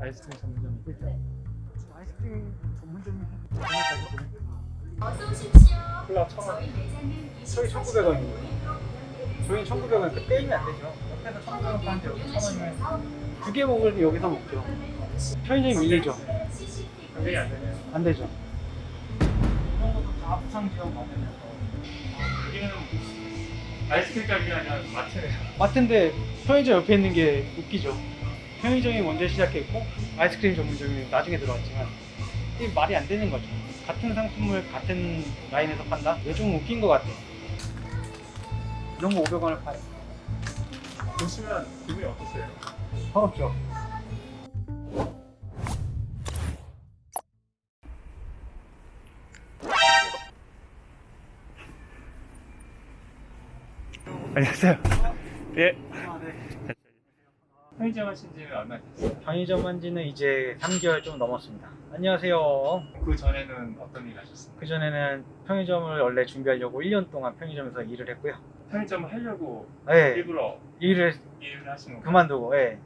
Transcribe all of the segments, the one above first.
아이스크림 전문점이 그렇죠. 아이스크림 전문점이 정말 가격이네. 어서 오십시오. 콜라 1,000원. 저희 매장은 저희 1,900원이에요. 저희 1,900원 그 게임이 안 되죠. 옆에서 1,900원 파는데 여기 1,000원이면 두 개 먹을 때 여기서 먹죠. 편의점이 밀리죠. 가격이 안 되네요. 안 되죠. 이런 것도 다 부상 지원 받으면서 여기는 아이스크림 가격이 아니라 마트네요. 마트인데 편의점 옆에 있는 게 웃기죠. 편의점이 먼저 시작했고 아이스크림 전문점이 나중에 들어왔지만 이게 말이 안 되는 거죠. 같은 상품을 같은 라인에서 판다? 이게 좀 웃긴 것 같아. 이런 거 500원을 파요. 보시면 기분이 어떠세요? 서럽죠. 안녕하세요. 예. 아, 네. 편의점 하신 지는 얼마 됐어요? 편의점 한 지는 이제 3개월 좀 넘었습니다. 안녕하세요. 그 전에는 어떤 일 하셨어요? 그전에는 편의점을 원래 준비하려고 1년 동안 편의점에서 일을 했고요. 편의점을 하려고 네, 일부러 일을 일을 하시는 거예요? 그만두고, 예.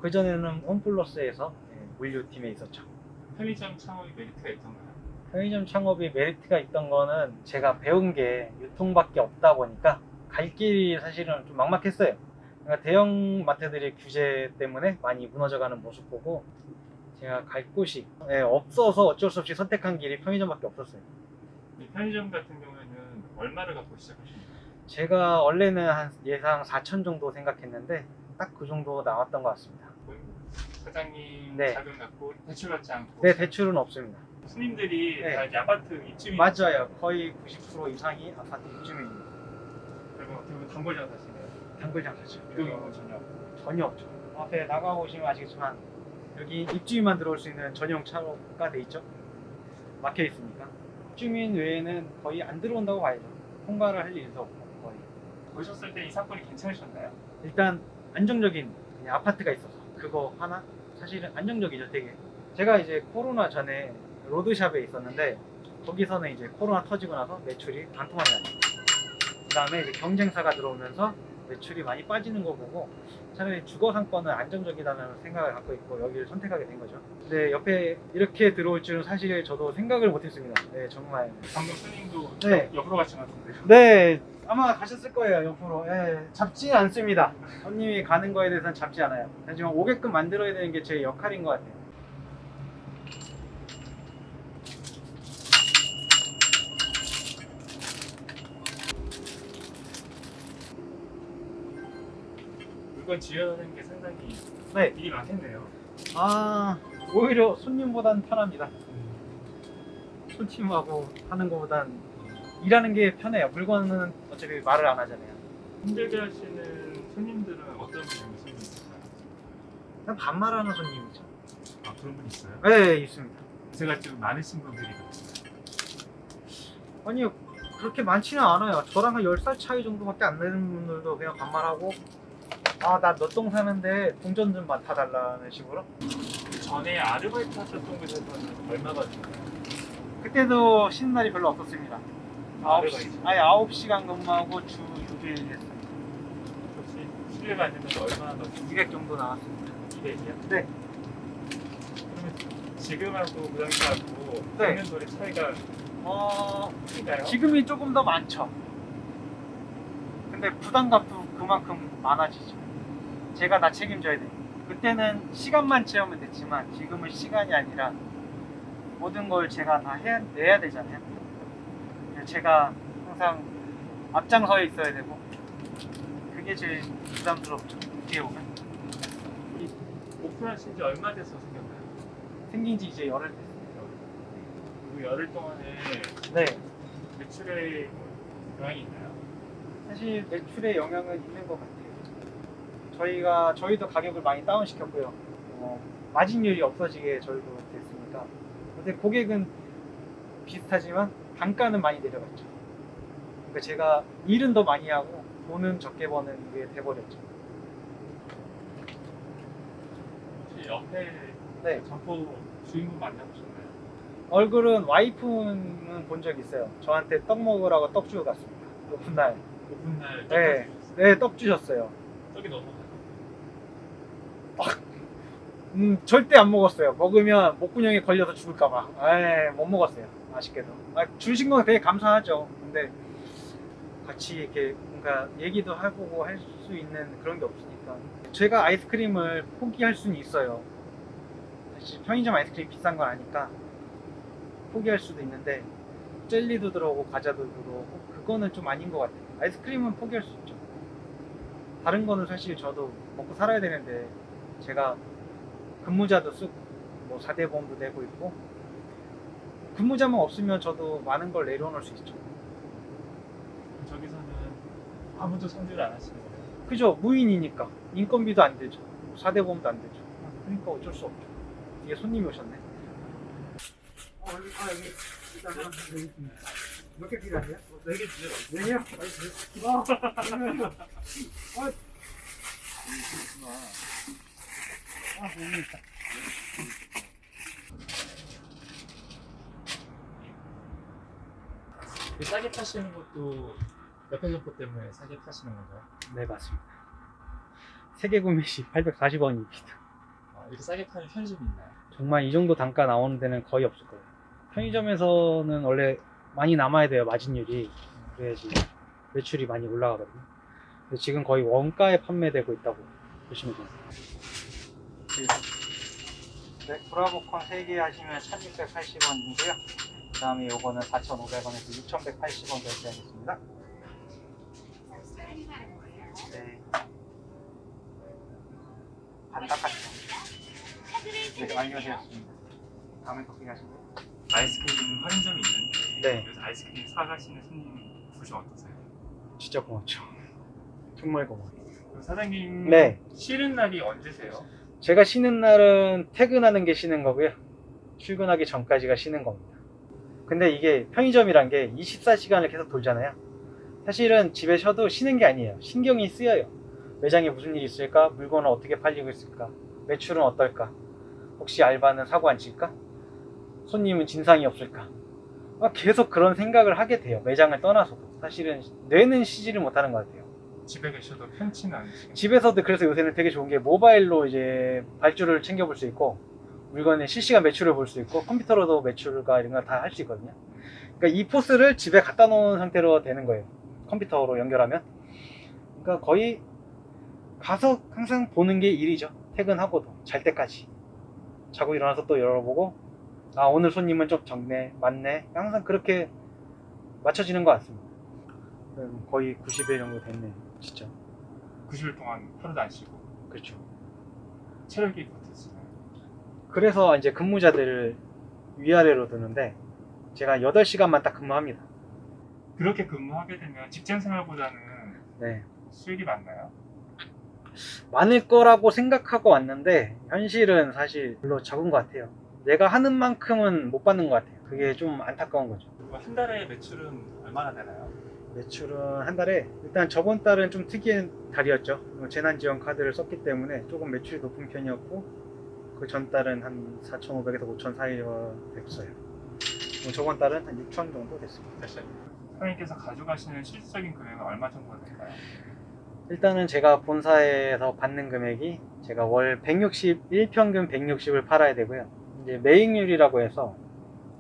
그전에는 홈플러스에서 물류팀에 있었죠. 편의점 창업이 메리트가 있던가요? 편의점 창업이 메리트가 있던 거는 제가 배운 게 유통밖에 없다 보니까 갈 길이 사실은 좀 막막했어요. 그러니까 대형 마트들의 규제 때문에 많이 무너져가는 모습 보고 제가 갈 곳이 없어서 어쩔 수 없이 선택한 길이 편의점밖에 없었어요. 이 편의점 같은 경우에는 얼마를 갖고 시작하셨나요? 제가 원래는 한 예상 4천 정도 생각했는데 딱 그 정도 나왔던 것 같습니다. 사장님 네. 자금 갖고 대출받지 않고 네, 대출은 없습니다. 손님들이 네. 다 이제 아파트 입주민 맞아요. 거의 90% 이상이 아파트 입주민입니다. 그리고 어떻게 보면 단골 장사시네요. 단골 장사죠. 유동인구 전혀 없고. 전혀 없죠. 앞에 나가보시면 아시겠지만 여기 입주민만 들어올 수 있는 전용 차로가 돼 있죠. 막혀 있으니까 입주민 외에는 거의 안 들어온다고 봐야죠. 통과를 할 일도 없고 거의. 보셨을 때 이 사건이 괜찮으셨나요? 일단 안정적인 그냥 아파트가 있어서 그거 하나 사실은 안정적이죠. 되게 제가 이제 코로나 전에 로드샵에 있었는데 거기서는 이제 코로나 터지고 나서 매출이 반토막이 나죠. 그 다음에 이제 경쟁사가 들어오면서 매출이 많이 빠지는 거 보고 차라리 주거 상권은 안정적이다는 생각을 갖고 있고 여기를 선택하게 된 거죠. 근데 옆에 이렇게 들어올 줄은 사실 저도 생각을 못했습니다. 네, 정말. 방금 손님도 네. 옆으로 가신 것 같은데요. 네, 아마 가셨을 거예요. 옆으로. 잡지 않습니다. 손님이 가는 거에 대해서는 잡지 않아요. 하지만 오게끔 만들어야 되는 게 제 역할인 것 같아요. 물건 지어내는 게 상당히 네. 일이 많겠네요. 오히려 손님보단 편합니다. 손님하고 하는 것보단 일하는 게 편해요. 물건은 어차피 말을 안 하잖아요. 힘들게 하시는 손님들은 어떤 분이 손님이실까요? 그냥 반말하는 손님이죠. 아, 그런 분 있어요? 네, 있습니다. 제가 지금 많으신 분들이 있거든요. 아니요, 그렇게 많지는 않아요. 저랑 한 10살 차이 정도밖에 안 되는 분들도 그냥 반말하고 나 몇 동 사는데 동전 좀 맡아달라는 식으로. 그 전에 아르바이트 하셨던 곳에서는 얼마 받으셨나요? 그때도 쉬는 날이 별로 없었습니다. 아르바이트? 9시간 근무하고 주 6일 했습니다. 혹시 실례가 안 되면 얼마나 더 200 정도 나왔습니다. 200이요? 네. 그러면 지금하고 그 당시하고 네. 받는 돈의 차이가 큰가요? 지금이 조금 더 많죠. 근데 부담감도 그만큼 많아지죠. 제가 다 책임져야 돼요. 그때는 시간만 채우면 됐지만 지금은 시간이 아니라 모든 걸 제가 다 내야 되잖아요. 제가 항상 앞장서에 있어야 되고 그게 제일 부담스럽죠. 어떻게 보면. 오픈하신 지 얼마 돼서 생겼나요? 생긴 지 이제 열흘 됐습니다. 그 열흘 동안에 네. 매출에 영향이 있나요? 사실 매출에 영향은 있는 것 같아요. 저희도 가격을 많이 다운시켰고요. 마진율이 없어지게 저희도 됐으니까. 근데 고객은 비슷하지만 단가는 많이 내려갔죠. 그러니까 제가 일은 더 많이 하고 돈은 적게 버는 게 돼버렸죠. 혹시 옆에 네. 점포 주인분 만나보셨나요? 얼굴은 와이프는 본 적 있어요. 저한테 떡 먹으라고 떡 주고 갔습니다. 오픈 날. 오픈 날 네. 떡 네, 떡 주셨어요. 떡이 너무 절대 안 먹었어요. 먹으면 목구멍에 걸려서 죽을까봐. 못 먹었어요. 아쉽게도. 주신 건 되게 감사하죠. 근데 같이 이렇게 뭔가 얘기도 해보고 할 수 있는 그런 게 없으니까. 제가 아이스크림을 포기할 수는 있어요. 사실 편의점 아이스크림 비싼 건 아니까 포기할 수도 있는데 젤리도 들어오고 과자도 들어오고 그거는 좀 아닌 것 같아요. 아이스크림은 포기할 수 있죠. 다른 거는 사실 저도 먹고 살아야 되는데 제가 근무자도 쓰고 뭐 4대 보험도 내고 있고 근무자만 없으면 저도 많은 걸 내려놓을 수 있죠. 저기서는 아무도 손질 안 하시는 거예요? 그죠? 무인이니까 인건비도 안 되죠. 4대 보험도 안 되죠. 그러니까 어쩔 수 없죠. 이게 손님이 오셨네. 여기 일단 여기 몇 개 필요하세요? 4개 주세요. 4개요? 너무 있다. 싸게 파시는 것도 옆에 점포 때문에 싸게 파시는 건가요? 네, 맞습니다. 3개 구매 시 840원입니다. 이렇게 싸게 파는 편의점이 있나요? 정말 이 정도 단가 나오는 데는 거의 없을 거예요. 편의점에서는 원래 많이 남아야 돼요, 마진율이. 그래야지 매출이 많이 올라가거든요. 근데 지금 거의 원가에 판매되고 있다고 보시면 돼요. 네, 브라보콘 3개 하시면 1680원이고요. 그 다음에 요거는 4,500원에서 6,180원 결제하겠습니다. 네. 반 닦았죠. 네, 완료되었습니다. 다음에 커피 가시고요. 아이스크림 편의점이 있는데 네. 그래서 아이스크림 사가시는 손님 구조 어떠세요? 진짜 고맙죠. 정말 고마워요. 그럼 사장님 네. 쉬는 날이 언제세요? 제가 쉬는 날은 퇴근하는 게 쉬는 거고요. 출근하기 전까지가 쉬는 겁니다. 근데 이게 편의점이란 게 24시간을 계속 돌잖아요. 사실은 집에 쉬어도 쉬는 게 아니에요. 신경이 쓰여요. 매장에 무슨 일이 있을까? 물건은 어떻게 팔리고 있을까? 매출은 어떨까? 혹시 알바는 사고 안 칠까? 손님은 진상이 없을까? 계속 그런 생각을 하게 돼요. 매장을 떠나서도. 사실은 뇌는 쉬지를 못하는 것 같아요. 집에 계셔도 편치는 않으시죠? 집에서도 그래서 요새는 되게 좋은 게 모바일로 이제 발주를 챙겨볼 수 있고 물건의 실시간 매출을 볼 수 있고 컴퓨터로도 매출과 이런 거 다 할 수 있거든요. 그러니까 이 포스를 집에 갖다 놓은 상태로 되는 거예요. 컴퓨터로 연결하면. 그러니까 거의 가서 항상 보는 게 일이죠. 퇴근하고도 잘 때까지 자고 일어나서 또 열어보고 오늘 손님은 좀 적네, 많네. 항상 그렇게 맞춰지는 것 같습니다. 거의 90일 정도 됐네요. 진짜. 90일 동안 하루도 안 쉬고 그렇죠. 체력이 붙으시나요? 그래서 이제 근무자들을 위아래로 두는데 제가 8시간만 딱 근무합니다. 그렇게 근무하게 되면 직장 생활보다는 네. 수익이 많나요? 많을 거라고 생각하고 왔는데 현실은 사실 별로 적은 것 같아요. 내가 하는 만큼은 못 받는 것 같아요. 그게 좀 안타까운 거죠. 그리고 한 달에 매출은 얼마나 되나요? 매출은 한 달에 일단 저번 달은 좀 특이한 달이었죠. 재난지원 카드를 썼기 때문에 조금 매출이 높은 편이었고 그 전 달은 한 4,500에서 5,000 사이가 됐어요. 저번 달은 한 6,000 정도 됐습니다. 사장님께서 가져가시는 실질적인 금액은 얼마 정도 될까요? 일단은 제가 본사에서 받는 금액이 제가 월 160, 일평균 160을 팔아야 되고요. 이제 매익률이라고 해서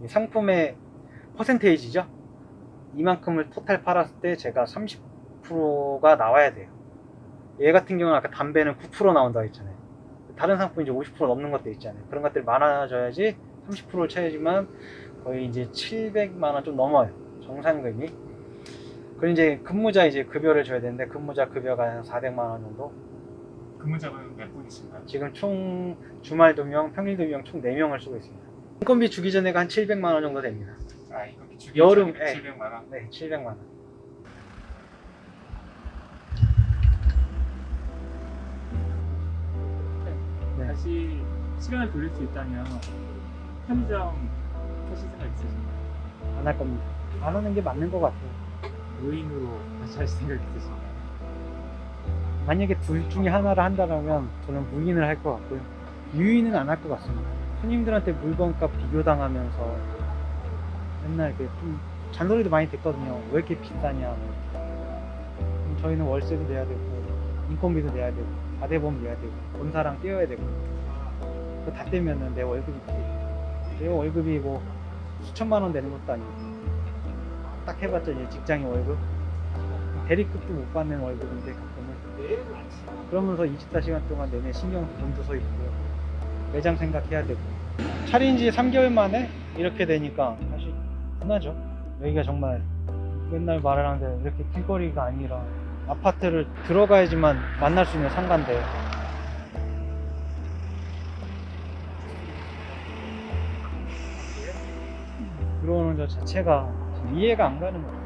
이 상품의 퍼센테이지죠. 이만큼을 토탈 팔았을 때 제가 30%가 나와야 돼요. 얘 같은 경우는 아까 담배는 9% 나온다고 했잖아요. 다른 상품 이제 50% 넘는 것들 있잖아요. 그런 것들이 많아져야지 30%를 쳐야지만 거의 이제 700만 원 좀 넘어요. 정상금이. 그리고 이제 근무자 이제 급여를 줘야 되는데 근무자 급여가 한 400만 원 정도. 근무자분 몇 분이신가요? 지금 총 주말 2명, 평일 2명 총 4명을 쓰고 있습니다. 인건비 주기 전에가 한 700만 원 정도 됩니다. 이거 주기 여름, 전에 예. 700만 원? 네, 700만 원. 네. 다시 시간을 돌릴 수 있다면 편의점 하실 생각 있으신가요? 안 할 겁니다. 안 하는 게 맞는 것 같아요. 무인으로 다시 하실 생각 있으신가요? 만약에 둘 중에 하나를 한다면 저는 무인을 할 것 같고요. 유인은 안 할 것 같습니다. 손님들한테 물건값 비교당하면서 맨날 이렇게 좀 잔소리도 많이 듣거든요. 왜 이렇게 비싸냐. 저희는 월세도 내야 되고 인건비도 내야 되고 4대 보험 내야 되고 본사랑 떼어야 되고 그거 다 떼면은 내 월급이 내 월급이 뭐 수천만 원 되는 것도 아니고 딱 해봤자 이제 직장인 월급 대리급도 못 받는 월급인데 가끔은 그러면서 24시간 동안 내내 신경 곤두서 있고 매장 생각해야 되고 차린 지 3개월 만에 이렇게 되니까 사실 분하죠. 여기가 정말 맨날 말하는데 이렇게 길거리가 아니라 아파트를 들어가야지만 만날 수 있는 상가인데 들어오는 저 자체가 이해가 안 가는 거예요.